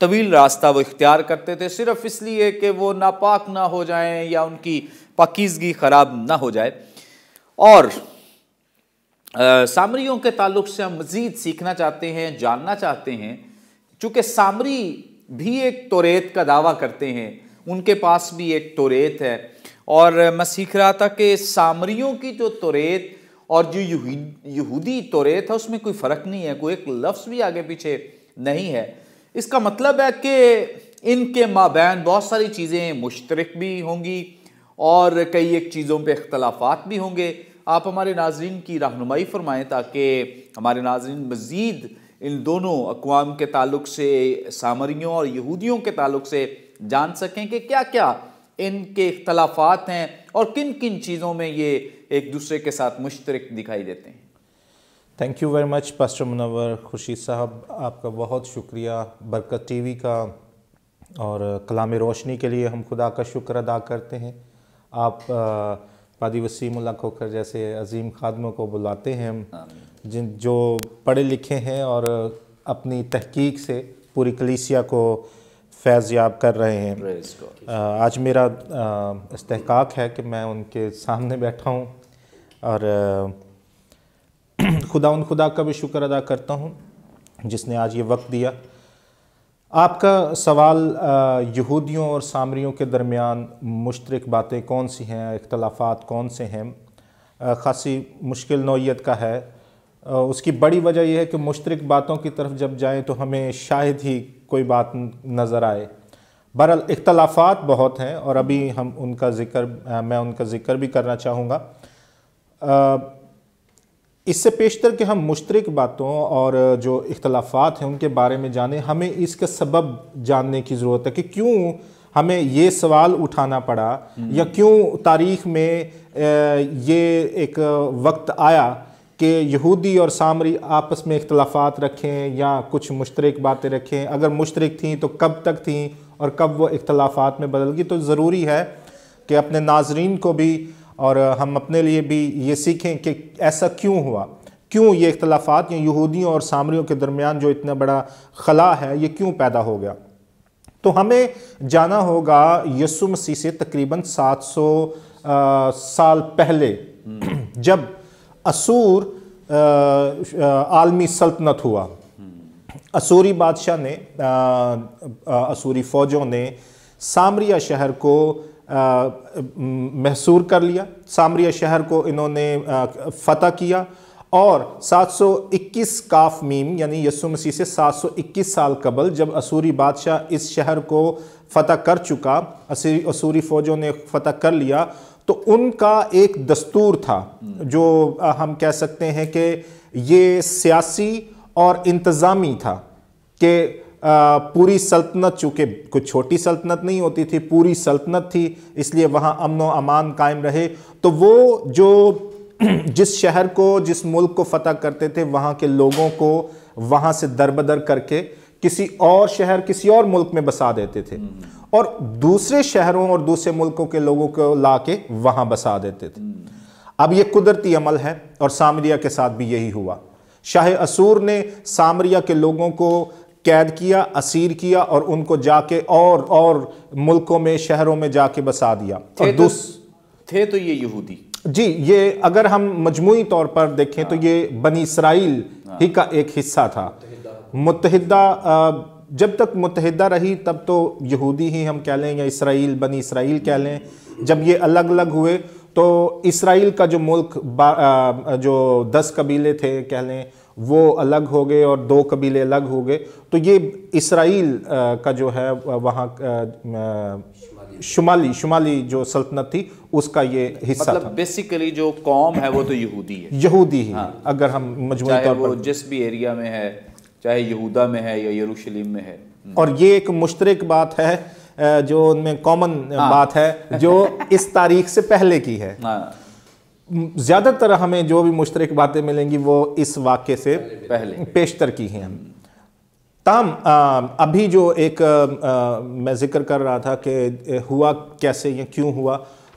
طویل راستہ وہ اختیار کرتے تھے صرف اس لیے کہ وہ ناپاک نہ ہو جائیں یا ان کی پاکیزگی خراب نہ ہو جائے۔ اور سامریوں کے تعلق سے ہم مزید سیکھنا چاہتے ہیں، جاننا چاہتے ہیں، چونکہ سامری بھی ایک توریت کا دعویٰ کرتے ہیں، ان کے پاس بھی ایک توریت ہے، اور میں سیکھ رہا تھا کہ سامریوں کی جو توریت اور جو یہودی توریت ہے اس میں کوئی فرق نہیں ہے، کوئی ایک لفظ بھی آگے پیچھے نہیں ہے۔ اس کا مطلب ہے کہ ان کے مابین بہت ساری چیزیں مشترک بھی ہوں گی اور کئی ایک چیزوں پہ اختلافات بھی ہوں گے۔ آپ ہمارے ناظرین کی رہنمائی فرمائیں تاکہ ہمارے ناظرین مزید ان دونوں اقوام کے تعلق سے، سامریوں اور یہودیوں کے تعلق سے جان سکیں کہ کیا کیا ان کے اختلافات ہیں اور کن کن چیزوں میں یہ ایک دوسرے کے ساتھ مشترک دکھائی دیتے ہیں۔ Thank you very much pastor Munawar Khurshid Sahib, آپ کا بہت شکریہ برکت ٹی وی کا، اور کلام روشنی کے لیے ہم خدا کا شکر ادا کرتے ہیں۔ آپ پادری وسیم اللہ کھوکھر جیسے عظیم خادموں کو بلاتے ہیں جو پڑھے لکھے ہیں اور اپنی تحقیق سے پوری کلیسیا کو فیض یاب کر رہے ہیں۔ آج میرا استحقاق ہے کہ میں ان کے سامنے بیٹھا ہوں، اور خدا کا بھی شکر ادا کرتا ہوں جس نے آج یہ وقت دیا۔ آپ کا سوال یہودیوں اور سامریوں کے درمیان مشترک باتیں کون سی ہیں، اختلافات کون سے ہیں، خاصی مشکل نوعیت کا ہے۔ اس کی بڑی وجہ یہ ہے کہ مشترک باتوں کی طرف جب جائیں تو ہمیں شاید ہی کوئی بات نظر آئے۔ بہرحال اختلافات بہت ہیں، اور ابھی میں ان کا ذکر بھی کرنا چاہوں گا۔ اس سے پیشتر کہ ہم مشترک باتوں اور جو اختلافات ہیں ان کے بارے میں جانیں، ہمیں اس کا سبب جاننے کی ضرورت ہے کہ کیوں ہمیں یہ سوال اٹھانا پڑا، یا کیوں تاریخ میں یہ ایک وقت آیا کہ یہودی اور سامری آپس میں اختلافات رکھیں یا کچھ مشترک باتیں رکھیں۔ اگر مشترک تھیں تو کب تک تھیں اور کب وہ اختلافات میں بدل گئی۔ تو ضروری ہے کہ اپنے ناظرین کو بھی اور ہم اپنے لیے بھی یہ سیکھیں کہ ایسا کیوں ہوا، کیوں یہ اختلافات یا یہودیوں اور سامریوں کے درمیان جو اتنا بڑا خلا ہے یہ کیوں پیدا ہو گیا۔ تو ہمیں جانا ہوگا یسوع مسیح سے تقریباً 700 سال پہلے، جب اسور عالمی سلطنت ہوا۔ اسوری بادشاہ نے، اسوری فوجوں نے سامریہ شہر کو محصور کر لیا۔ سامریہ شہر کو انہوں نے فتح کیا، اور 721 کاف میم یعنی یسوع مسیح سے 721 سال قبل جب اسوری بادشاہ اس شہر کو فتح کر چکا، اسوری فوجوں نے فتح کر لیا، تو ان کا ایک دستور تھا جو ہم کہہ سکتے ہیں کہ یہ سیاسی اور انتظامی تھا کہ پوری سلطنت، چونکہ کچھ چھوٹی سلطنت نہیں ہوتی تھی، پوری سلطنت تھی، اس لیے وہاں امن و امان قائم رہے۔ تو وہ جو جس شہر کو، جس ملک کو فتح کرتے تھے، وہاں کے لوگوں کو وہاں سے دربدر کر کے کسی اور شہر، کسی اور ملک میں بسا دیتے تھے، اور دوسرے شہروں اور دوسرے ملکوں کے لوگوں کو لا کے وہاں بسا دیتے تھے۔ اب یہ قدرتی عمل ہے، اور سامریہ کے ساتھ بھی یہی ہوا۔ شاہ اسور نے سامریہ کے لوگوں کو قید کیا، اسیر کیا، اور ان کو جا کے اور ملکوں میں، شہروں میں جا کے بسا دیا۔ تھے تو یہ یہودی، جی، یہ اگر ہم مجموعی طور پر دیکھیں تو یہ بنی اسرائیل ہی کا ایک حصہ تھا۔ متحدہ جب تک متحدہ رہی تب تو یہودی ہی ہم کہہ لیں، یا اسرائیل، بنی اسرائیل کہہ لیں۔ جب یہ الگ الگ ہوئے تو اسرائیل کا جو ملک، جو 10 قبیلے تھے کہہ لیں، وہ الگ ہو گئے اور 2 قبیلے الگ ہو گئے۔ تو یہ اسرائیل کا جو ہے وہاں شمالی جو سلطنت تھی اس کا یہ حصہ تھا۔ مطلب بیسیکلی جو قوم ہے وہ تو یہودی ہے، یہودی ہی، اگر ہم مجموعی طور پر، جس بھی ایریا میں ہے، چاہے یہودا میں ہے یا یروشلم میں ہے۔ اور یہ ایک مشترک بات ہے جو ان میں کامن بات ہے جو اس تاریخ سے پہلے کی ہے۔ زیادہ تر ہمیں جو بھی مشترک باتیں ملیں گی وہ اس واقعے سے پہلے پیشتر کی ہیں۔ تاہم ابھی جو ایک میں ذکر کر رہا تھا کہ ہوا کیسے یا کیوں ہوا،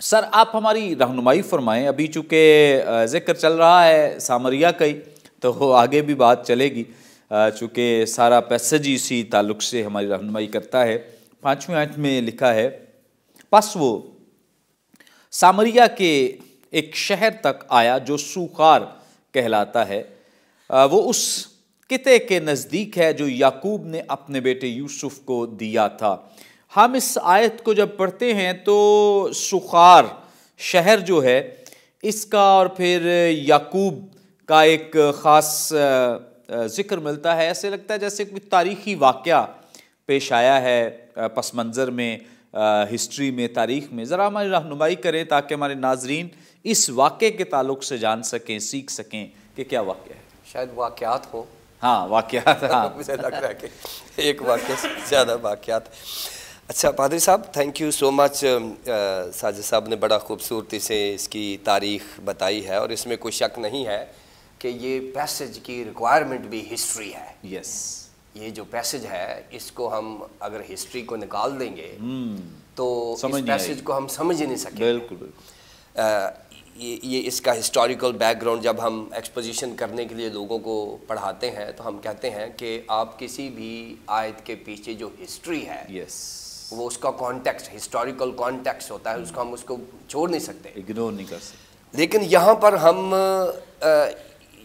سر آپ ہماری رہنمائی فرمائیں، ابھی چونکہ ذکر چل رہا ہے سامریا کا ہی تو آگے بھی بات چلے گی، چونکہ سارا پیسج اسی تعلق سے ہماری رہنمائی کرتا ہے۔ 5ویں آیت میں لکھا ہے، پس وہ سامریا کے ایک شہر تک آیا جو سوخار کہلاتا ہے، وہ اس قطعے کے نزدیک ہے جو یعقوب نے اپنے بیٹے یوسف کو دیا تھا۔ ہم اس آیت کو جب پڑھتے ہیں تو سوخار شہر جو ہے اس کا اور پھر یعقوب کا ایک خاص ذکر ملتا ہے، ایسے لگتا ہے جیسے کوئی تاریخی واقعہ پیش آیا ہے پس منظر میں، ہسٹری میں، تاریخ میں۔ ذرا ہماری رہنمائی کریں تاکہ ہمارے ناظرین اس واقعے کے تعلق سے جان سکیں، سیکھ سکیں کہ کیا واقعہ ہے۔ شاید واقعات ہوں، ہاں واقعات، ہاں مجھے لگ رہا ہے کہ ایک واقعے سے زیادہ واقعات۔ اچھا پادری صاحب، تھینک یو سو مچ، ساجد صاحب نے بڑا خوبصورتی سے اس کی تاریخ بتائی ہے، اور اس میں کوئی شک نہیں ہے کہ یہ پیسج کی ریکوائرمنٹ بھی ہسٹری ہے۔ یس، یہ جو پیسج ہے اس کو ہم اگر ہسٹری کو نکال دیں گے تو اس پیسج کو ہم سمجھ ہی نہیں سکیں۔ بالکل بالکل۔ یہ اس کا ہسٹوریکل بیک گراؤنڈ جب ہم ایکسپوزیشن کرنے کے لیے لوگوں کو پڑھاتے ہیں تو ہم کہتے ہیں کہ آپ کسی بھی آیت کے پیچھے جو ہسٹری ہے یس، وہ اس کا کانٹیکسٹ، ہسٹوریکل کانٹیکسٹ ہوتا ہے، اس کو ہم اس کو چھوڑ نہیں سکتے، اگنور نہیں کر سکتے۔ لیکن یہاں پر ہم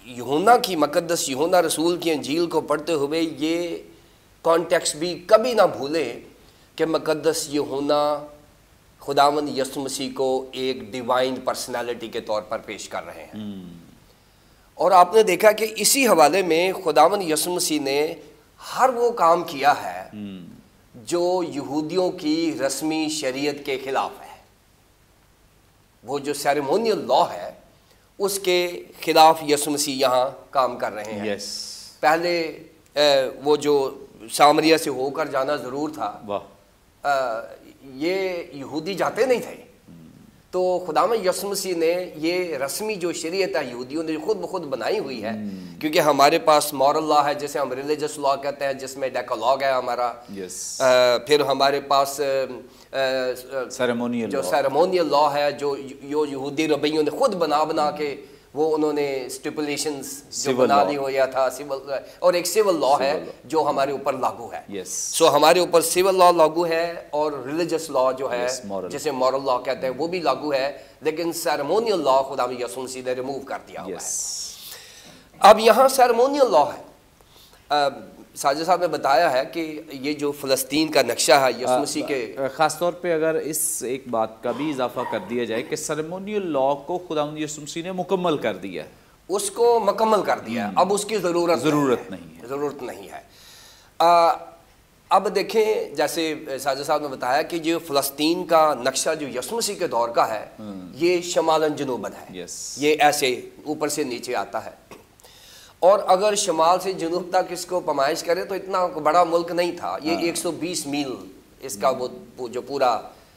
یوحنا کی مقدس یوحنا رسول کی انجیل کو پڑھتے ہوئے یہ کانٹیکسٹ بھی کبھی نہ بھولیں کہ مقدس یوحنا خداوند یسوع مسیح کو ایک ڈیوائن پرسنالٹی کے طور پر پیش کر رہے ہیں۔ اور آپ نے دیکھا کہ اسی حوالے میں خداوند یسوع مسیح نے ہر وہ کام کیا ہے جو یہودیوں کی رسمی شریعت کے خلاف ہے، وہ جو سیریمونیل لا ہے اس کے خلاف یسوع مسیح یہاں کام کر رہے ہیں۔ پہلے وہ جو سامریا سے ہو کر جانا ضرور تھا، یہ یہودی جاتے نہیں تھے، تو خداوند یسوع مسیح نے یہ رسمی جو شریعت ہے یہودیوں نے خود بخود بنائی ہوئی ہے، کیونکہ ہمارے پاس مورل لا ہے جسے ہم ریلیجس لا کہتے ہیں، جس میں ڈیکالاگ ہے ہمارا، پھر ہمارے پاس جو سیریمونیل لا ہے جو یہودی ربیوں نے خود بنا کے وہ انہوں نے سٹیپولیشنز جو بنا لی ہو یا تھا، اور ایک سیول لا ہے جو ہمارے اوپر لاگو ہے۔ سو ہمارے اوپر سیول لا لاگو ہے اور ریلیجس لا جو ہے جسے مورل لا کہتے ہیں وہ بھی لاگو ہے، لیکن سیریمونیل لا خداوند یسوع مسیح نے ریموو کر دیا ہوا ہے۔ اب یہاں سیریمونیل لا ہے، ساجد صاحب نے بتایا ہے کہ یہ جو فلسطین کا نقشہ ہے یسوع مسیح کے، خاص طور پہ اگر اس ایک بات کا بھی اضافہ کر دیا جائے کہ سیریمونیل لا کو خداوند یسوع مسیح نے مکمل کر دیا ہے، اس کو مکمل کر دیا، اب اس کی ضرورت نہیں ہے۔ اب دیکھیں جیسے ساجد صاحب نے بتایا کہ جو فلسطین کا نقشہ جو یسوع مسیح کے دور کا ہے یہ شمالاً جنوباً ہے، یہ ایسے اوپر سے نیچے آتا ہے، اور اگر شمال سے جنوب تک اس کو پیمائش کرے تو اتنا بڑا ملک نہیں تھا، یہ 120 میل اس کا وہ جو پورا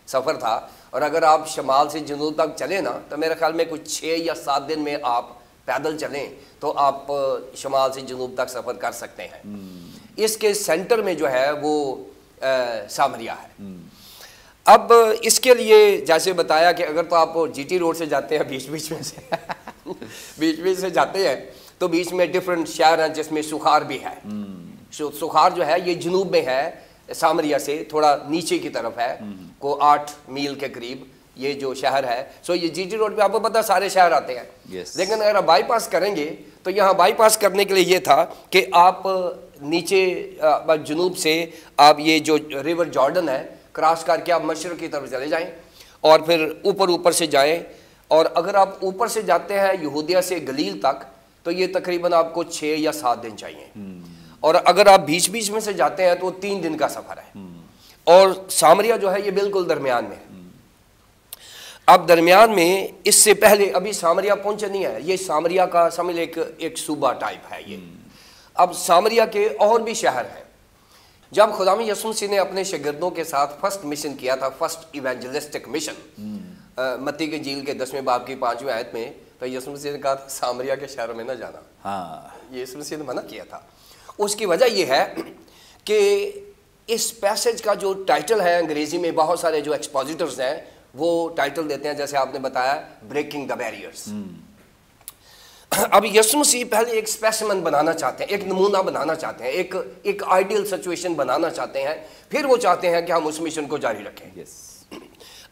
سفر تھا، اور اگر آپ شمال سے جنوب تک چلیں نا تو میرے خیال میں کچھ 6 یا 7 دن میں آپ پیدل چلیں تو آپ شمال سے جنوب تک سفر کر سکتے ہیں۔ اس کے سینٹر میں جو ہے وہ سامریا ہے۔ اب اس کے لیے جیسے بتایا کہ اگر تو آپ جی ٹی روڈ سے جاتے ہیں بیچ میں سے جاتے ہیں تو بیچ میں ڈیفرنٹ شہر ہیں جس میں سوخار بھی ہے، سوخار جو ہے یہ جنوب میں ہے، سامریا سے تھوڑا نیچے کی طرف ہے، کو 8 میل کے قریب یہ جو شہر ہے۔ سو یہ جی ٹی روڈ پہ آپ کو پتا سارے شہر آتے ہیں، لیکن اگر آپ بائی پاس کریں گے تو یہاں بائی پاس کرنے کے لیے یہ تھا کہ آپ نیچے جنوب سے آپ یہ جو ریور جارڈن ہے کراس کر کے آپ مشرق کی طرف چلے جائیں اور پھر اوپر سے جائیں، اور اگر آپ اوپر سے جاتے ہیں یہودیہ سے گلیل تک تو یہ تقریباً آپ کو 6 یا 7 دن چاہیے، اور اگر آپ بیچ میں سے جاتے ہیں تو 3 دن کا سفر ہے، اور سامریا جو ہے یہ بالکل درمیان میں ہے۔ اب درمیان میں اس سے پہلے ابھی سامریا پہنچے نہیں ہے، یہ سامریا کا سمجھ لیں ایک صوبہ ٹائپ ہے یہ۔ اب سامریا کے اور بھی شہر ہیں۔ جب خداوند یسوع مسیح نے اپنے شاگردوں کے ساتھ فرسٹ مشن کیا تھا، فرسٹ ایونجلسٹک مشن، متی کی انجیل کے 10ویں باب کی 5ویں آیت میں، تو یسوع مسیح نے کہا تھا سامریا کے شہروں میں نہ جانا، یہ یسوع مسیح نے منع کیا تھا۔ اس کی وجہ یہ ہے کہ اس پیسج کا جو ٹائٹل ہے انگریزی میں بہت سارے جو ایکسپوزیٹرز ہیں وہ ٹائٹل دیتے ہیں جیسے آپ نے بتایا بریکنگ دا بیریئرز. اب یسوع مسیح پہلے ایک اسپیسیمن بنانا چاہتے ہیں, ایک نمونہ بنانا چاہتے ہیں, ایک آئیڈیل سچویشن بنانا چاہتے ہیں, پھر وہ چاہتے ہیں کہ ہم اس مشن کو جاری رکھیں.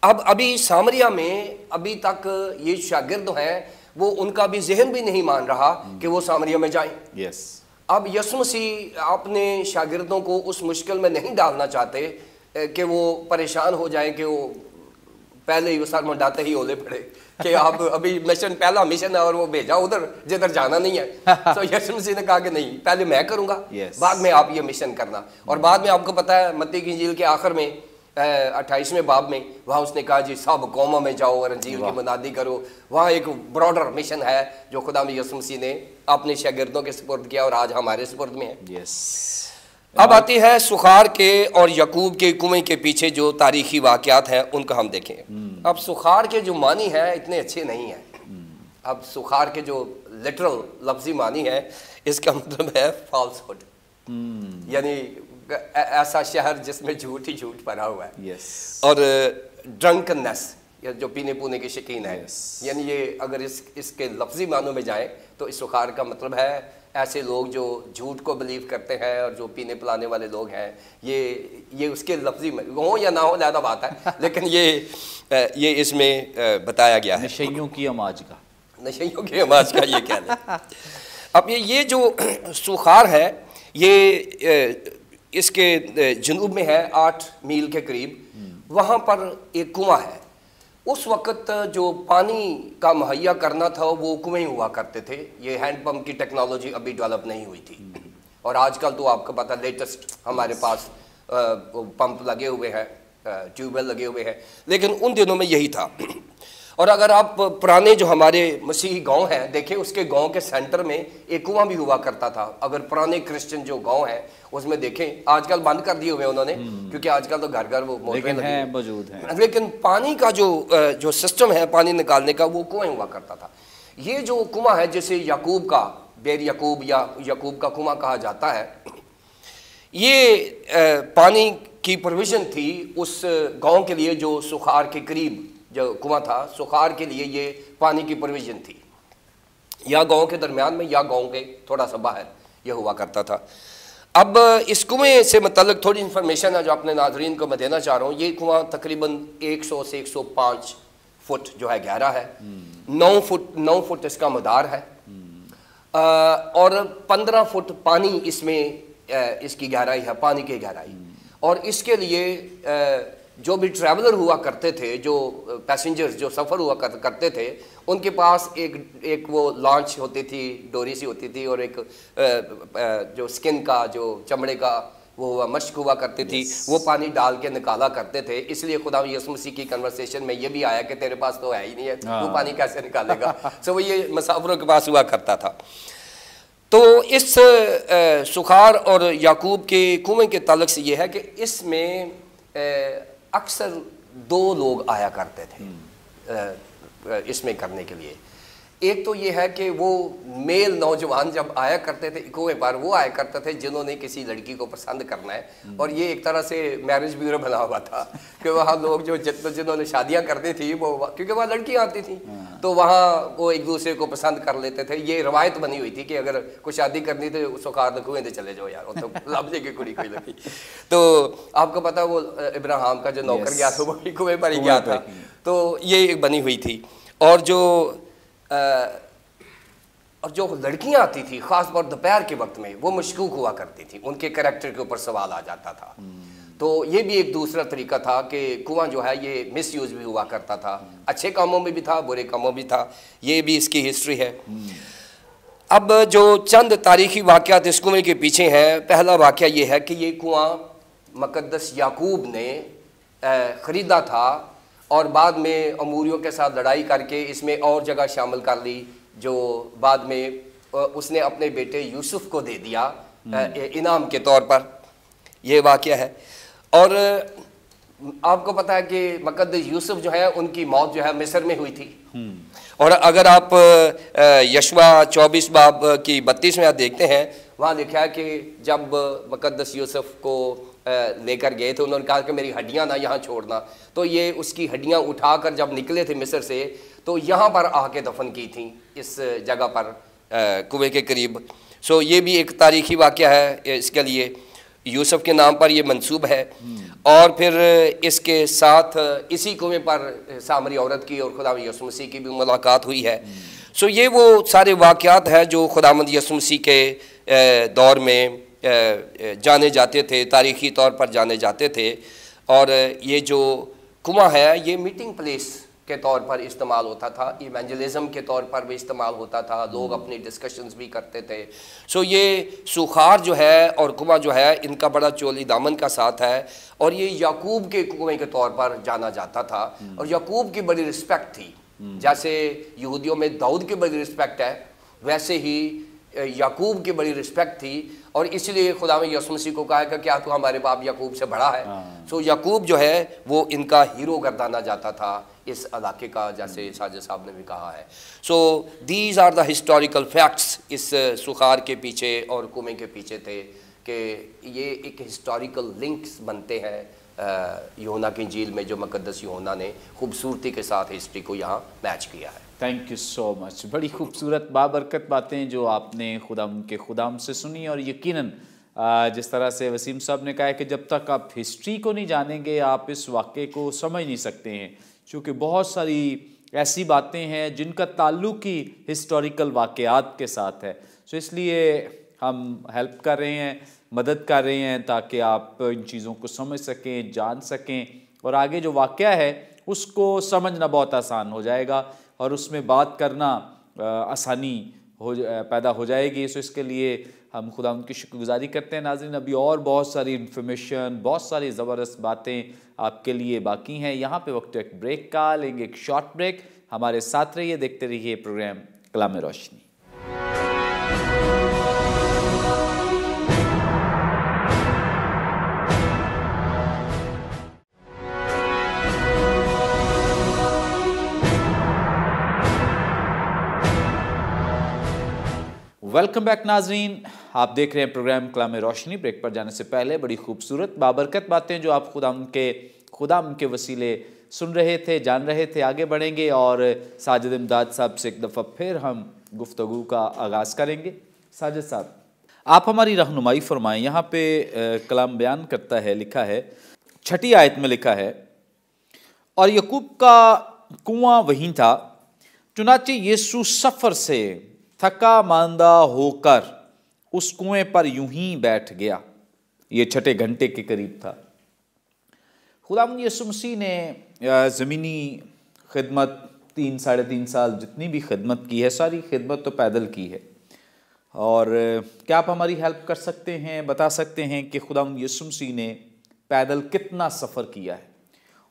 اب ابھی سامریا میں ابھی تک یہ شاگرد ہیں, وہ ان کا بھی ذہن بھی نہیں مان رہا کہ وہ سامریا میں جائیں. اب یسوع مسیح اپنے شاگردوں کو اس مشکل میں نہیں ڈالنا چاہتے کہ وہ پریشان ہو جائیں کہ وہ پہلے ہی وہ سر منڈاتے ہی اولے پڑے کہ آپ ابھی مشن, پہلا مشن ہے اور وہ بھیجا ادھر جدھر جانا نہیں ہے. تو یسوع مسیح نے کہا کہ نہیں, پہلے میں کروں گا, بعد میں آپ یہ مشن کرنا. اور بعد میں آپ کو پتا ہے متی کی انجیل کے آخر میں 28ویں باب میں وہاں اس نے کہا جی سب قوموں میں جاؤ اور انجیل کی منادی کرو. وہاں ایک براڈر مشن ہے جو خدا یسوع مسیح نے اپنے شاگردوں کے سپرد کیا اور آج ہمارے سپرد میں ہے. اب آتی ہے سخار کے اور یعقوب کے کنویں کے پیچھے جو تاریخی واقعات ہیں ان کا ہم دیکھیں. اب سخار کے جو معنی ہیں اتنے اچھے نہیں ہیں. اب سخار کے جو لٹرل لفظی معنی ہے اس کا مطلب ہے فالس ہوڈ, یعنی ایسا شہر جس میں جھوٹ ہی جھوٹ بھرا ہوا ہے, اور ڈرنکنیس جو پینے پونے کے شوقین ہے. یعنی یہ اگر اس کے لفظی معنوں میں جائیں تو اس سخار کا مطلب ہے ایسے لوگ جو جھوٹ کو بلیو کرتے ہیں اور جو پینے پلانے والے لوگ ہیں. یہ اس کے لفظی میں ہو یا نہ ہو علیحدہ بات ہے, لیکن یہ اس میں بتایا گیا ہے. نشیوں کی اماج کا, نشیوں کی اماج کا یہ کہہ لیں. اب یہ جو سخار ہے یہ اس کے جنوب میں ہے 8 میل کے قریب. وہاں پر ایک کنواں ہے. اس وقت جو پانی کا مہیا کرنا تھا وہ کنویں ہوا کرتے تھے. یہ ہینڈ پمپ کی ٹیکنالوجی ابھی ڈیولپ نہیں ہوئی تھی, اور آج کل تو آپ کو پتہ لیٹسٹ ہمارے پاس پمپ لگے ہوئے ہیں, ٹیوب ویل لگے ہوئے ہیں, لیکن ان دنوں میں یہی تھا. اور اگر آپ پرانے جو ہمارے مسیحی گاؤں ہیں دیکھیں, اس کے گاؤں کے سینٹر میں ایک کنواں بھی ہوا کرتا تھا. اگر پرانے کرسچن جو گاؤں ہیں اس میں دیکھیں, آج کل بند کر دیے ہوئے انہوں نے کیونکہ آج کل تو گھر گھر وہ موجود ہیں, لیکن پانی کا جو سسٹم ہے پانی نکالنے کا وہ کنویں ہوا کرتا تھا. یہ جو کنواں ہے جسے یعقوب کا بیر یعقوب یا یعقوب کا کنواں کہا جاتا ہے, یہ پانی کی پروویژن تھی اس گاؤں کے لیے جو سخار کے قریب جو کنواں تھا. سخار کے لیے یہ پانی کی پروویژن تھی, یا گاؤں کے درمیان میں یا گاؤں کے تھوڑا سا باہر یہ ہوا کرتا تھا. اب اس کنویں سے متعلق تھوڑی انفارمیشن ہے جو اپنے ناظرین کو میں دینا چاہ رہا ہوں. یہ کنواں تقریباً 100 سے 105 فٹ جو ہے گہرا ہے. 9 فٹ اس کا مدار ہے, اور 15 فٹ پانی اس میں اس کی گہرائی ہے, پانی کی گہرائی. اور اس کے لیے جو بھی ٹریولر ہوا کرتے تھے, جو پیسنجرز جو سفر ہوا کرتے تھے, ان کے پاس ایک وہ لانچ ہوتی تھی, ڈوری سی ہوتی تھی, اور ایک جو سکن کا جو چمڑے کا وہ مشق ہوا کرتی تھی, وہ پانی ڈال کے نکالا کرتے تھے. اس لیے خدا یسوع مسیح کی کنورسیشن میں یہ بھی آیا کہ تیرے پاس تو ہے ہی نہیں ہے, وہ پانی کیسے نکالے گا. سو وہ یہ مسافروں کے پاس ہوا کرتا تھا. تو اس سخار اور یعقوب کے کنویں کے تعلق سے یہ ہے کہ اس میں اکثر 2 لوگ آیا کرتے تھے اس میں کرنے کے لیے. ایک تو یہ ہے کہ وہ میل نوجوان جب آیا کرتے تھے کنویں پر, وہ آیا کرتے تھے جنہوں نے کسی لڑکی کو پسند کرنا ہے, اور یہ ایک طرح سے میرج بیورو بنا ہوا تھا کہ وہاں لوگ جو جنہوں نے شادیاں کرتی تھی وہ, کیونکہ وہاں لڑکیاں آتی تھیں تو وہاں وہ ایک دوسرے کو پسند کر لیتے تھے. یہ روایت بنی ہوئی تھی کہ اگر کوئی شادی کرنی تو سخار دے کنویں دے چلے جاؤ یار, وہ تو لبجے کی کڑی کوئی لگی. تو آپ کو پتا وہ ابراہیم کا جو نوکر گیا تھا وہ کنویں پر ہی گیا تھا. تو یہ ایک بنی ہوئی تھی. اور جو لڑکیاں آتی تھی خاص طور دوپہر کے وقت میں وہ مشکوک ہوا کرتی تھی, ان کے کریکٹر کے اوپر سوال آ جاتا تھا. تو یہ بھی ایک دوسرا طریقہ تھا کہ کنواں جو ہے یہ مس یوز بھی ہوا کرتا تھا, اچھے کاموں میں بھی تھا, برے کاموں بھی تھا. یہ بھی اس کی ہسٹری ہے. اب جو چند تاریخی واقعات اس کنویں کے پیچھے ہیں, پہلا واقعہ یہ ہے کہ یہ کنواں مقدس یعقوب نے خریدا تھا, اور بعد میں اموریوں کے ساتھ لڑائی کر کے اس میں اور جگہ شامل کر لی, جو بعد میں اس نے اپنے بیٹے یوسف کو دے دیا انعام کے طور پر. یہ واقعہ ہے. اور آپ کو پتہ ہے کہ مقدس یوسف جو ہے ان کی موت جو ہے مصر میں ہوئی تھی. اور اگر آپ یشوع 24 باب کی 32 میں آپ دیکھتے ہیں, وہاں لکھا ہے کہ جب مقدس یوسف کو لے کر گئے تھے، انہوں نے کہا کہ میری ہڈیاں نہ یہاں چھوڑنا، تو یہ اس کی ہڈیاں اٹھا کر جب نکلے تھے مصر سے تو یہاں پر آ کے دفن کی تھیں، اس جگہ پر کنویں کے قریب. سو یہ بھی ایک تاریخی واقعہ ہے اس کے لیے، یوسف کے نام پر یہ منسوب ہے. اور پھر اس کے ساتھ اسی کنویں پر سامری عورت کی اور خداوند یسوع مسیح کی بھی ملاقات ہوئی ہے. سو یہ وہ سارے واقعات ہیں جو خداوند یسوع مسیح کے دور میں جانے جاتے تھے، تاریخی طور پر جانے جاتے تھے. اور یہ جو کنواں ہے یہ میٹنگ پلیس کے طور پر استعمال ہوتا تھا، ایونجلزم کے طور پر بھی استعمال ہوتا تھا، لوگ اپنی ڈسکشنز بھی کرتے تھے. سو یہ سوخار جو ہے اور کنواں جو ہے ان کا بڑا چولی دامن کا ساتھ ہے، اور یہ یعقوب کے کنویں کے طور پر جانا جاتا تھا. اور یعقوب کی بڑی رسپیکٹ تھی، جیسے یہودیوں میں داؤد کی بڑی رسپیکٹ ہے ویسے ہی یعقوب کی بڑی رسپیکٹ تھی. اور اس لیے خداوند یسوع مسیح کو کہا کہ کیا تو ہمارے باپ یعقوب سے بڑا ہے. سو یعقوب جو ہے وہ ان کا ہیرو گردانا جاتا تھا اس علاقے کا، جیسے ساجد صاحب نے بھی کہا ہے. So these are the historical facts اس سخار کے پیچھے اور کنویں کے پیچھے تھے، کہ یہ ایک ہسٹوریکل لنکس بنتے ہیں یوحنا کی انجیل میں، جو مقدس یوحنا نے خوبصورتی کے ساتھ ہسٹری کو یہاں میچ کیا ہے. تھینک یو سو مچ. بڑی خوبصورت بابرکت باتیں جو آپ نے خدام کے خدام سے سنی، اور یقیناً جس طرح سے وسیم صاحب نے کہا ہے کہ جب تک آپ ہسٹری کو نہیں جانیں گے آپ اس واقعے کو سمجھ نہیں سکتے ہیں، چونکہ بہت ساری ایسی باتیں ہیں جن کا تعلق ہی ہسٹوریکل واقعات کے ساتھ ہے. سو اس لیے ہم ہیلپ کر رہے ہیں، مدد کر رہے ہیں تاکہ آپ ان چیزوں کو سمجھ سکیں، جان سکیں، اور آگے جو واقعہ ہے اس کو سمجھنا بہت آسان ہو جائے گا اور اس میں بات کرنا آسانی پیدا ہو جائے گی. سو اس کے لیے ہم خدا ان کی شکر گزاری کرتے ہیں. ناظرین ابھی اور بہت ساری انفارمیشن، بہت ساری زبردست باتیں آپ کے لیے باقی ہیں. یہاں پہ وقت ایک بریک کا لیں گے، ایک شارٹ بریک. ہمارے ساتھ رہیے، دیکھتے رہیے پروگرام کلام روشنی. ویلکم بیک ناظرین، آپ دیکھ رہے ہیں پروگرام کلام روشنی. بریک پر جانے سے پہلے بڑی خوبصورت بابرکت باتیں جو آپ خدا کے وسیلے سن رہے تھے، جان رہے تھے. آگے بڑھیں گے اور ساجد امداد صاحب سے ایک دفعہ پھر ہم گفتگو کا آغاز کریں گے. ساجد صاحب آپ ہماری رہنمائی فرمائیں. یہاں پہ کلام بیان کرتا ہے، لکھا ہے 6 آیت میں لکھا ہے، اور یعقوب کا کنواں وہیں تھا، چنانچہ یسوع سفر سے تھکا ماندہ ہو کر اس کنویں پر یوں ہی بیٹھ گیا. یہ 6 گھنٹے کے قریب تھا. خداوند یسوع مسیح نے زمینی خدمت 3-3.5 سال جتنی بھی خدمت کی ہے، ساری خدمت تو پیدل کی ہے. اور کیا آپ ہماری ہیلپ کر سکتے ہیں، بتا سکتے ہیں کہ خداوند یسوع مسیح نے پیدل کتنا سفر کیا ہے؟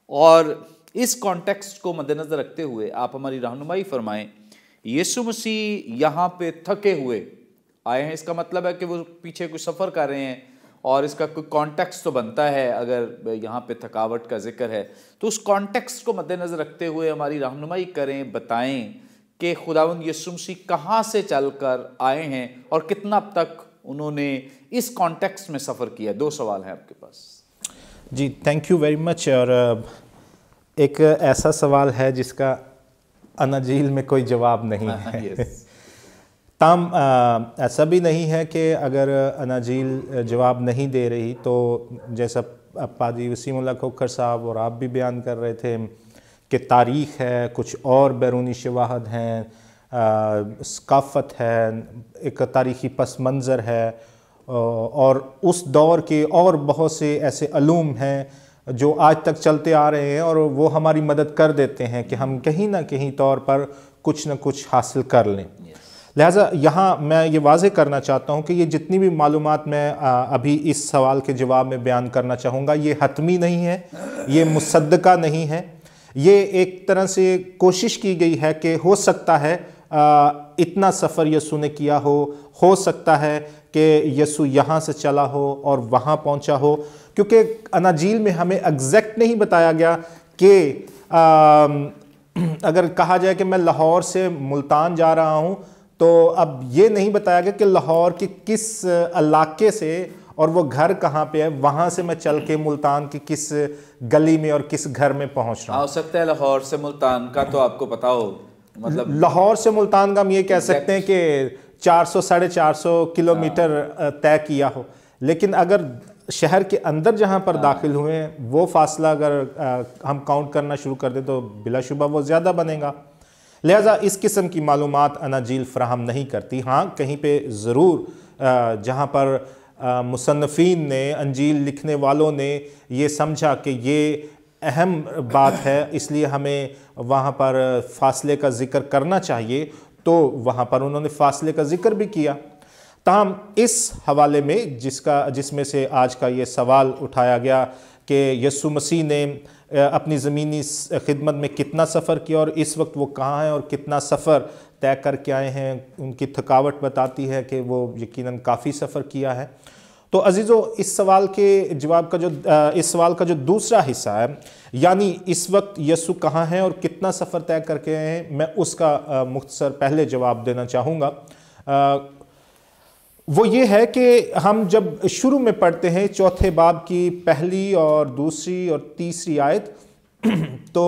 اور اس کانٹیکسٹ کو مد نظر رکھتے ہوئے آپ ہماری رہنمائی فرمائیں. یسوع مسیح یہاں پہ تھکے ہوئے آئے ہیں، اس کا مطلب ہے کہ وہ پیچھے کوئی سفر کر رہے ہیں، اور اس کا کوئی کانٹیکسٹ تو بنتا ہے. اگر یہاں پہ تھکاوٹ کا ذکر ہے تو اس کانٹیکسٹ کو مد نظر رکھتے ہوئے ہماری رہنمائی کریں، بتائیں کہ خداوند یسوع مسیح کہاں سے چل کر آئے ہیں اور کتنا اب تک انہوں نے اس کانٹیکسٹ میں سفر کیا. 2 سوال ہیں آپ کے پاس. جی تھینک یو ویری مچ. اور ایک ایسا سوال ہے جس کا اناجیل میں کوئی جواب نہیں ہے. تاہم ایسا بھی نہیں ہے کہ اگر اناجیل جواب نہیں دے رہی تو جیسا پادری وسیم اللہ کھوکھر صاحب اور آپ بھی بیان کر رہے تھے کہ تاریخ ہے، کچھ اور بیرونی شواہد ہیں، ثقافت ہے، ایک تاریخی پس منظر ہے، اور اس دور کے اور بہت سے ایسے علوم ہیں جو آج تک چلتے آ رہے ہیں، اور وہ ہماری مدد کر دیتے ہیں کہ ہم کہیں نہ کہیں طور پر کچھ نہ کچھ حاصل کر لیں. لہٰذا یہاں میں یہ واضح کرنا چاہتا ہوں کہ یہ جتنی بھی معلومات میں ابھی اس سوال کے جواب میں بیان کرنا چاہوں گا، یہ حتمی نہیں ہے، یہ مصدقہ نہیں ہے. یہ ایک طرح سے کوشش کی گئی ہے کہ ہو سکتا ہے اتنا سفر یسوع نے کیا ہو سکتا ہے کہ یسوع یہاں سے چلا ہو اور وہاں پہنچا ہو، کیونکہ اناجیل میں ہمیں ایگزیکٹ نہیں بتایا گیا کہ اگر کہا جائے کہ میں لاہور سے ملتان جا رہا ہوں تو اب یہ نہیں بتایا گیا کہ لاہور کے کس علاقے سے اور وہ گھر کہاں پہ ہے، وہاں سے میں چل کے ملتان کی کس گلی میں اور کس گھر میں پہنچ رہا ہوں۔ ہو سکتا ہے لاہور سے ملتان کا تو آپ کو پتا ہو، مطلب لاہور سے ملتان کا ہم یہ کہہ سکتے ہیں کہ 400-450 کلومیٹر طے کیا ہو، لیکن اگر شہر کے اندر جہاں پر داخل ہوئے ہیں وہ فاصلہ اگر ہم کاؤنٹ کرنا شروع کر دیں تو بلا شبہ وہ زیادہ بنے گا۔ لہٰذا اس قسم کی معلومات اناجیل فراہم نہیں کرتی۔ ہاں کہیں پہ ضرور جہاں پر مصنفین نے، انجیل لکھنے والوں نے یہ سمجھا کہ یہ اہم بات ہے اس لیے ہمیں وہاں پر فاصلے کا ذکر کرنا چاہیے، تو وہاں پر انہوں نے فاصلے کا ذکر بھی کیا۔ تاہم اس حوالے میں جس میں سے آج کا یہ سوال اٹھایا گیا کہ یسوع مسیح نے اپنی زمینی خدمت میں کتنا سفر کیا اور اس وقت وہ کہاں ہیں اور کتنا سفر طے کر کے آئے ہیں، ان کی تھکاوٹ بتاتی ہے کہ وہ یقیناً کافی سفر کیا ہے۔ تو عزیزو، اس سوال کا جو دوسرا حصہ ہے، یعنی اس وقت یسوع کہاں ہیں اور کتنا سفر طے کر کے آئے ہیں، میں اس کا مختصر پہلے جواب دینا چاہوں گا۔ وہ یہ ہے کہ ہم جب شروع میں پڑھتے ہیں چوتھے باب کی پہلی اور دوسری اور تیسری آیت، تو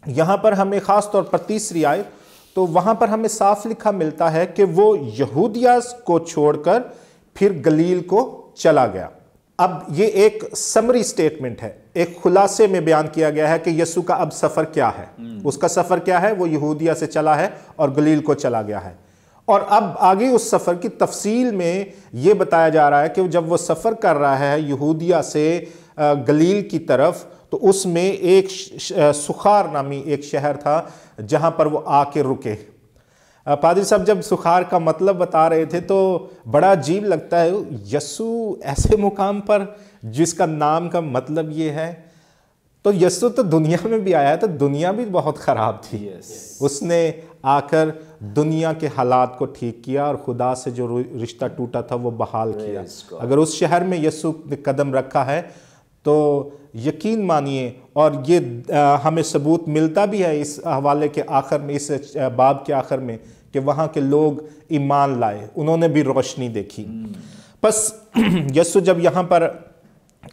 یہاں پر ہمیں خاص طور پر تیسری آیت، تو وہاں پر ہمیں صاف لکھا ملتا ہے کہ وہ یہودیہ کو چھوڑ کر پھر گلیل کو چلا گیا۔ اب یہ ایک سمری سٹیٹمنٹ ہے، ایک خلاصے میں بیان کیا گیا ہے کہ یسوع کا اب سفر کیا ہے، اس کا سفر کیا ہے، وہ یہودیہ سے چلا ہے اور گلیل کو چلا گیا ہے۔ اور اب آگے اس سفر کی تفصیل میں یہ بتایا جا رہا ہے کہ جب وہ سفر کر رہا ہے یہودیہ سے گلیل کی طرف، تو اس میں ایک سخار نامی ایک شہر تھا جہاں پر وہ آ کے رکے۔ پادری صاحب جب سخار کا مطلب بتا رہے تھے تو بڑا عجیب لگتا ہے، یسوع ایسے مقام پر جس کا نام کا مطلب یہ ہے، تو یسوع تو دنیا میں بھی آیا ہے، تو دنیا بھی بہت خراب تھی، اس نے آ کر دنیا کے حالات کو ٹھیک کیا اور خدا سے جو رشتہ ٹوٹا تھا وہ بحال کیا۔ اگر اس شہر میں یسوع نے قدم رکھا ہے تو یقین مانیے، اور یہ ہمیں ثبوت ملتا بھی ہے اس حوالے کے آخر میں، اس باب کے آخر میں، کہ وہاں کے لوگ ایمان لائے، انہوں نے بھی روشنی دیکھی۔ پس یسوع جب یہاں پر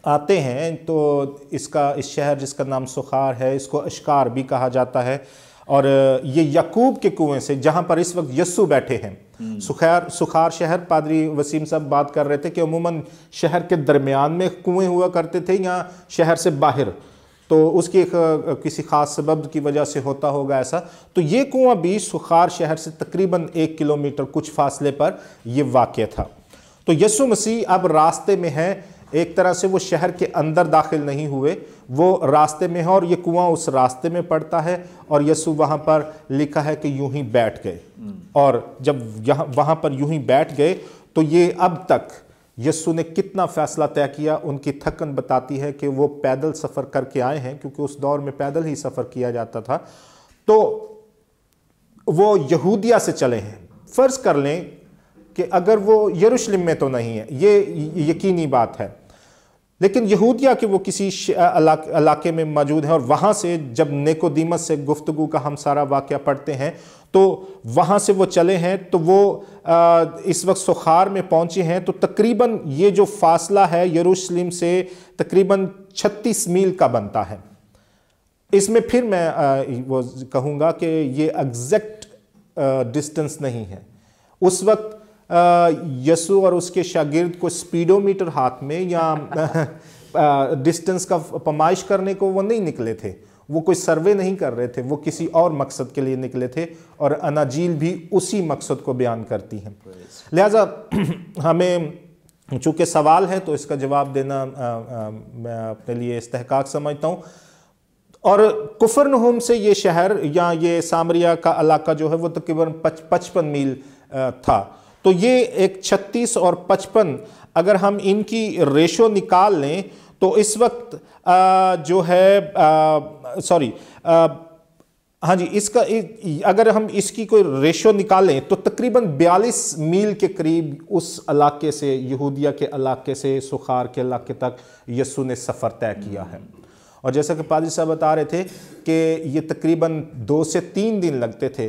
آتے ہیں تو اس شہر جس کا نام سخار ہے، اس کو اشکار بھی کہا جاتا ہے، اور یہ یعقوب کے کنویں سے جہاں پر اس وقت یسوع بیٹھے ہیں، سخار شہر، پادری وسیم صاحب بات کر رہے تھے کہ عموماً شہر کے درمیان میں کنویں ہوا کرتے تھے یا شہر سے باہر، تو اس کی کسی خاص سبب کی وجہ سے ہوتا ہوگا ایسا، تو یہ کنواں بھی سخار شہر سے تقریباً 1 کلومیٹر کچھ فاصلے پر یہ واقع تھا۔ تو یسوع مسیح اب راستے میں ہے، ایک طرح سے وہ شہر کے اندر داخل نہیں ہوئے، وہ راستے میں ہے، اور یہ کنواں اس راستے میں پڑتا ہے، اور یسوع وہاں پر لکھا ہے کہ یوں ہی بیٹھ گئے، اور جب وہاں پر یوں ہی بیٹھ گئے تو یہ اب تک یسوع نے کتنا فیصلہ طے کیا، ان کی تھکن بتاتی ہے کہ وہ پیدل سفر کر کے آئے ہیں، کیونکہ اس دور میں پیدل ہی سفر کیا جاتا تھا، تو وہ یہودیہ سے چلے ہیں۔ فرض کر لیں کہ اگر وہ یروشلم میں تو نہیں ہے، یہ یقینی بات ہے، لیکن یہودیہ کے وہ کسی علاقے میں موجود ہیں، اور وہاں سے جب نیکودیمس سے گفتگو کا ہم سارا واقعہ پڑھتے ہیں تو وہاں سے وہ چلے ہیں، تو وہ اس وقت سخار میں پہنچے ہیں، تو تقریباً یہ جو فاصلہ ہے یروشلم سے تقریباً 36 میل کا بنتا ہے۔ اس میں پھر میں وہ کہوں گا کہ یہ ایگزیکٹ ڈسٹنس نہیں ہے۔ اس وقت یسوع اور اس کے شاگرد کو سپیڈو میٹر ہاتھ میں یا ڈسٹنس کا پمائش کرنے کو وہ نہیں نکلے تھے، وہ کوئی سروے نہیں کر رہے تھے، وہ کسی اور مقصد کے لیے نکلے تھے، اور اناجیل بھی اسی مقصد کو بیان کرتی ہیں۔ لہٰذا ہمیں چونکہ سوال ہے تو اس کا جواب دینا میں اپنے لیے استحقاق سمجھتا ہوں، اور کفرنہوم سے یہ شہر یا یہ سامریہ کا علاقہ جو ہے وہ تقریباً 55 میل تھا، تو یہ ایک 36 اور 55 اگر ہم ان کی ریشو نکال لیں تو اس وقت جو ہے ہاں جی، اس کا اگر ہم اس کی کوئی ریشو نکالیں تو تقریباً 42 میل کے قریب اس علاقے سے، یہودیہ کے علاقے سے سخار کے علاقے تک یسوع نے سفر طے کیا ہے۔ اور جیسا کہ پادری صاحب بتا رہے تھے کہ یہ تقریباً 2 سے 3 دن لگتے تھے،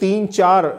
3-4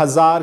1000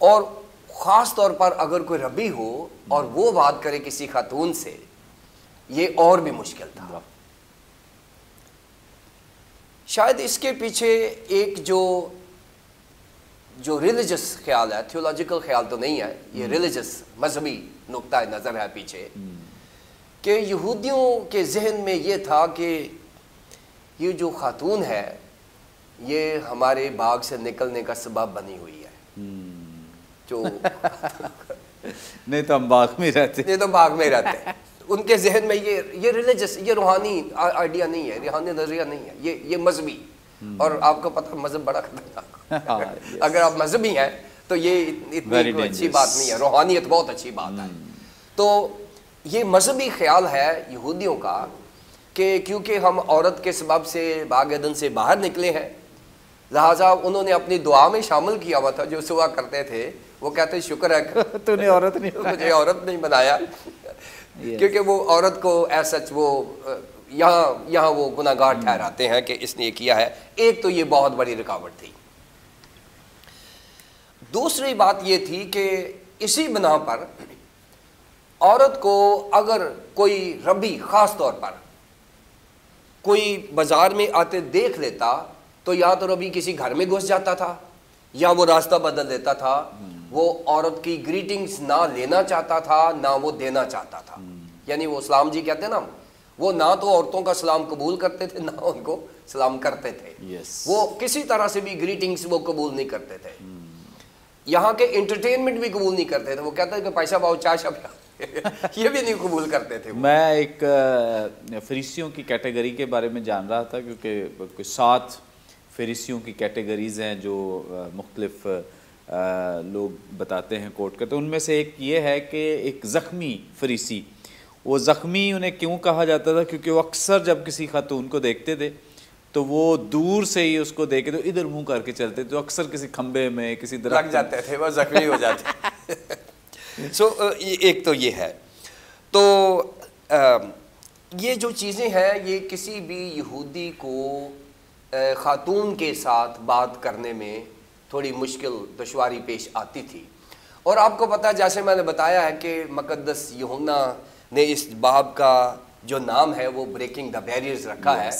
اور خاص طور پر اگر کوئی ربی ہو اور وہ بات کرے کسی خاتون سے، یہ اور بھی مشکل تھا۔ شاید اس کے پیچھے ایک جو ریلیجس خیال ہے، تھیولوجیکل خیال تو نہیں ہے، یہ ریلیجس مذہبی نقطہ نظر ہے پیچھے، کہ یہودیوں کے ذہن میں یہ تھا کہ یہ جو خاتون ہے یہ ہمارے باغ سے نکلنے کا سبب بنی ہوئی ہے، جو نہیں تو ہم باغ میں رہتے، یہ تو باغ میں رہتے ہیں۔ ان کے ذہن میں یہ ریلیجس، یہ روحانی آئیڈیا نہیں ہے، روحانی نظریہ نہیں ہے، یہ مذہبی، اور آپ کو پتہ مذہب بڑا خطرناک، اگر آپ مذہبی ہیں تو یہ اتنی اچھی بات نہیں ہے، روحانیت بہت اچھی بات ہے۔ تو یہ مذہبی خیال ہے یہودیوں کا کہ کیونکہ ہم عورت کے سبب سے باغ عدن سے باہر نکلے ہیں، لہٰذا انہوں نے اپنی دعا میں شامل کیا ہوا تھا، جو صبح کرتے تھے، وہ کہتے شکر ہے کہ تو نے عورت نہیں مجھے عورت نہیں بنایا، کیونکہ وہ عورت کو ایسا وہ یہاں وہ گناہ گار ٹھہراتے ہیں کہ اس نے یہ کیا ہے۔ ایک تو یہ بہت بڑی رکاوٹ تھی۔ دوسری بات یہ تھی کہ اسی بنا پر عورت کو اگر کوئی ربی خاص طور پر کوئی بازار میں آتے دیکھ لیتا تو یا تو ربی کسی گھر میں گھس جاتا تھا یا وہ راستہ بدل دیتا تھا، وہ عورت کی گریٹنگز نہ لینا چاہتا تھا نہ وہ دینا چاہتا تھا، یعنی وہ سلام جی کہتے ہیں نا، وہ نہ تو عورتوں کا سلام قبول کرتے تھے نہ ان کو سلام کرتے تھے، وہ کسی طرح سے بھی گریٹنگز وہ قبول نہیں کرتے تھے، یہاں کے انٹرٹینمنٹ بھی قبول نہیں کرتے تھے، وہ کہتے ہیں کہ پیسہ پاؤ چائے شب یہ بھی نہیں قبول کرتے تھے۔ میں ایک فریسیوں کی کیٹیگری کے بارے میں جان رہا تھا، کیونکہ 7 فریسیوں کی کیٹیگریز ہیں جو مختلف لوگ بتاتے ہیں، کوٹ کرتے ہیں، ان میں سے ایک یہ ہے کہ ایک زخمی فریسی، وہ زخمی انہیں کیوں کہا جاتا تھا کیونکہ وہ اکثر جب کسی خاتون کو دیکھتے تھے تو وہ دور سے ہی اس کو دیکھے تو ادھر منہ کر کے چلتے تو اکثر کسی کھمبے میں کسی درخت لگ جاتے تھے، وہ زخمی ہو جاتے۔ ایک تو یہ ہے، تو یہ جو چیزیں ہیں یہ کسی بھی یہودی کو خاتون کے ساتھ بات کرنے میں تھوڑی مشکل دشواری پیش آتی تھی، اور آپ کو پتہ جیسے میں نے بتایا ہے کہ مقدس یوحنا نے اس باب کا جو نام ہے وہ بریکنگ دا بیریئرز رکھا ہے۔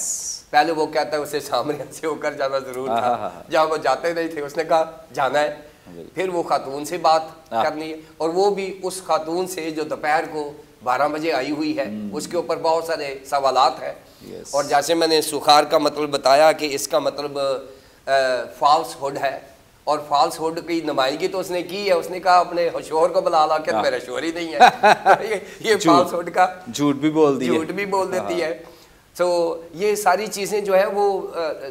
پہلے وہ کہتا ہے اسے سامریہ سے ہو کر جانا ضرور تھا، جہاں وہ جاتے نہیں تھے، اس نے کہا جانا ہے، پھر وہ خاتون سے بات کرنی ہے، اور وہ بھی اس خاتون سے جو دوپہر کو 12 بجے آئی ہوئی ہے، اس کے اوپر بہت سارے سوالات ہیں، اور جیسے میں نے سخار کا مطلب بتایا کہ اس کا مطلب فالس ہوڈ ہے، اور فالس ہوڈ کی نمائندگی تو اس نے کی ہے، اس نے کہا اپنے شوہر کو بلا لا کہ میرا شوہر ہی نہیں ہے، یہ فالس ہوڈ کا جھوٹ بھی بول دیتی ہے۔ تو یہ ساری چیزیں جو ہے وہ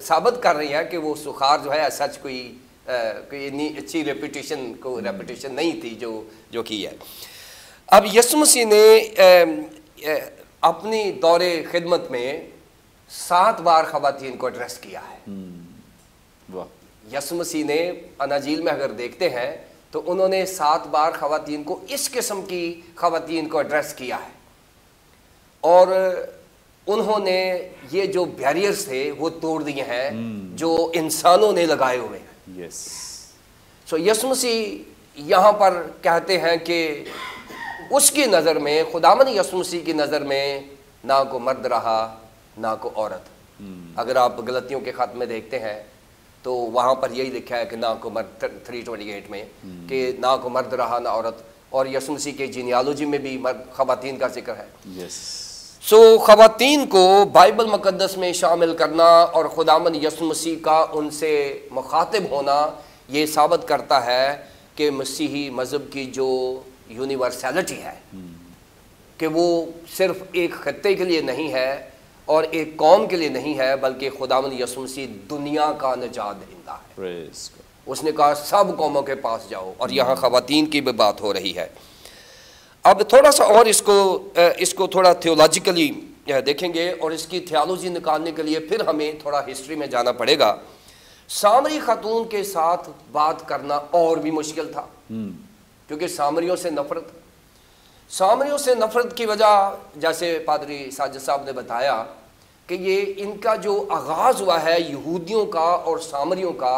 ثابت کر رہی ہیں کہ وہ سخار جو ہے سچ کوئی اچھی ریپوٹیشن نہیں تھی جو کی ہے۔ اب یسوع مسیح نے اپنی دور خدمت میں 7 بار خواتین کو ایڈریس کیا ہے۔ یسوع مسیح نے اناجیل میں اگر دیکھتے ہیں تو انہوں نے 7 بار خواتین کو اس قسم کی خواتین کو ایڈریس کیا ہے، اور انہوں نے یہ جو بیریئرز تھے وہ توڑ دیے ہیں جو انسانوں نے لگائے ہوئے ہیں۔ سو یسوع مسیح یہاں پر کہتے ہیں کہ اس کی نظر میں، خداوند یسوع مسیح کی نظر میں نہ کو مرد رہا نہ کو عورت۔ اگر آپ غلطیوں کے خط میں دیکھتے ہیں تو وہاں پر یہی لکھا ہے کہ نہ کو مرد 3:28 میں کہ نہ کو مرد رہا نہ عورت، اور یسوع مسیح کے جینیالوجی میں بھی خواتین کا ذکر ہے۔ سو خواتین کو بائبل مقدس میں شامل کرنا اور خداوند یسوع مسیح کا ان سے مخاطب ہونا یہ ثابت کرتا ہے کہ مسیحی مذہب کی جو یونیورسیلٹی ہے کہ وہ صرف ایک خطے کے لیے نہیں ہے اور ایک قوم کے لیے نہیں ہے، بلکہ خداوند یسوع مسیح دنیا کا نجات دہندہ ہے۔ اس نے کہا سب قوموں کے پاس جاؤ، اور یہاں خواتین کی بھی بات ہو رہی ہے۔ اب تھوڑا سا اور اس کو تھوڑا تھیولوجیکلی دیکھیں گے، اور اس کی تھیالوجی نکالنے کے لیے پھر ہمیں تھوڑا ہسٹری میں جانا پڑے گا۔ سامری خاتون کے ساتھ بات کرنا اور بھی مشکل تھا کیونکہ سامریوں سے نفرت کی وجہ، جیسے پادری ساجد صاحب نے بتایا کہ یہ ان کا جو آغاز ہوا ہے یہودیوں کا اور سامریوں کا